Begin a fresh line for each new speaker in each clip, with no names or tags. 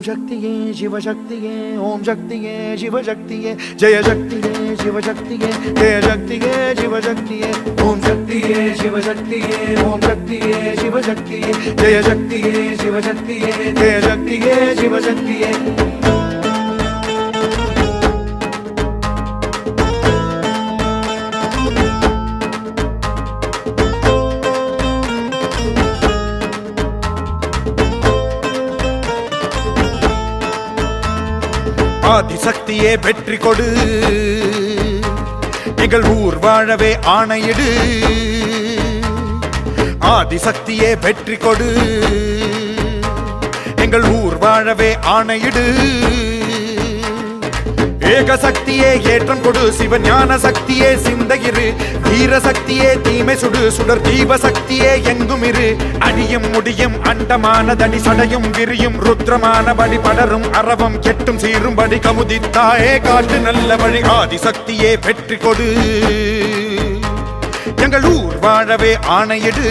शक्तिये शिव शक्तिये ओम शक्तिये शिव शक्तिये जय शक्तिये शिव शक्तिये जय शक्तिये शिव शक्तिये ओम शक्तिये शिव शक्तिये ओम शक्तिये शिव शक्तिये जय शक्तिये शिव शक्तिये जय शक्तिये शिव शक्तिये
ஆதிசக்தியே வெற்றி கொடு, எங்கள் ஊர் வாழவே ஆணையிடு. ஆதிசக்தியே வெற்றி கொடு, எங்கள் ஊர் வாழவே ஆணையிடு. ஏகசக்தியே ஏற்றம் கொடு, சிவஞான சக்தியே சிந்தையிரு. வீர சக்தியே தீமை சுடு, சுடர் தீப சக்தியே எங்கும் இரு. அடியும் முடியும் அண்டமானதடி சடையும் விரியும் ருத்ரமானபடி படரும் அரவம் கெட்டும் சீரும்படி கமுதித்தாயே காட்டு நல்ல வழி. ஆதிசக்தியே வெற்றி கொடு, எங்கள் ஊர் வாழவே ஆணையிடு.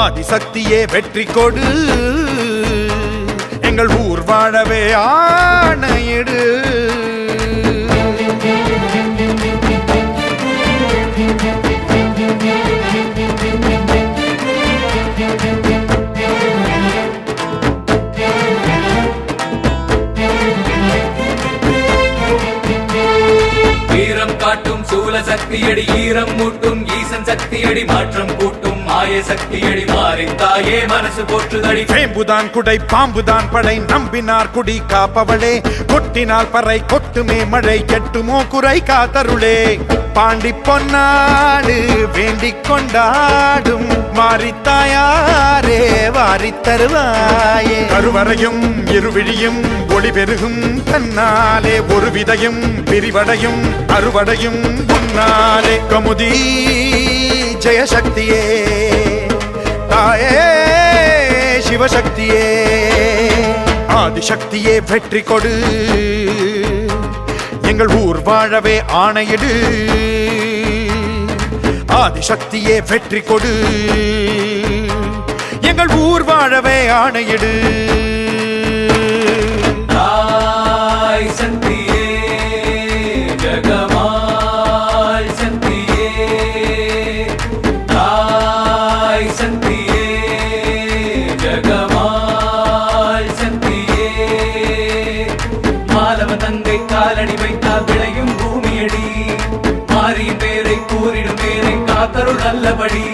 ஆதிசக்தியே வெற்றி கொடு, எங்கள் ஊர் வாழவே ஆணையிடு.
வீரம் காட்டும் சூல சக்தியடி, ஈரம் மூட்டும் ஈசன் சக்தியடி, மாற்றம் கூட்டும் மாய சக்தியடி, மாறித்தாயே மனசு போற்றுதடி.
வேம்புதான் குடை பாம்புதான் படை, நம்பினார் குடி காப்பவளே. கொட்டினால் பறை கொட்டுமே மழை, கெட்டுமோ குறை காத்தருளே. பாண்டி பொன்னாடு வேண்டிக் கொண்டாடும் மாறித்தாயாரே வாரி தருவாயே. கருவறையும் இருவிழியும் ஒளி பெருகும் தன்னாலே, ஒரு விதையும் பிரிவடையும் அறுவடையும் முன்னாலே. கமுதி ஜெயசக்தியே தாயே சிவசக்தியே. ஆதிசக்தியே வெற்றி கொடு, எங்கள் ஊர் வாழவே ஆணையிடு. ஆதிசக்தியே வெற்றி கொடு, எங்கள் ஊர் வாழவே ஆணையிடு.
தாய் சக்தியே ஜெகமால் சக்தியே, தாய் சக்தியே ஜெகமால் சக்தியே. மாலவ தங்கை காலடி வைத்தால் விளையும் பூமியடி, மாறிய பேரை கூறிடும் பேரை காத்தருள் நல்லபடி.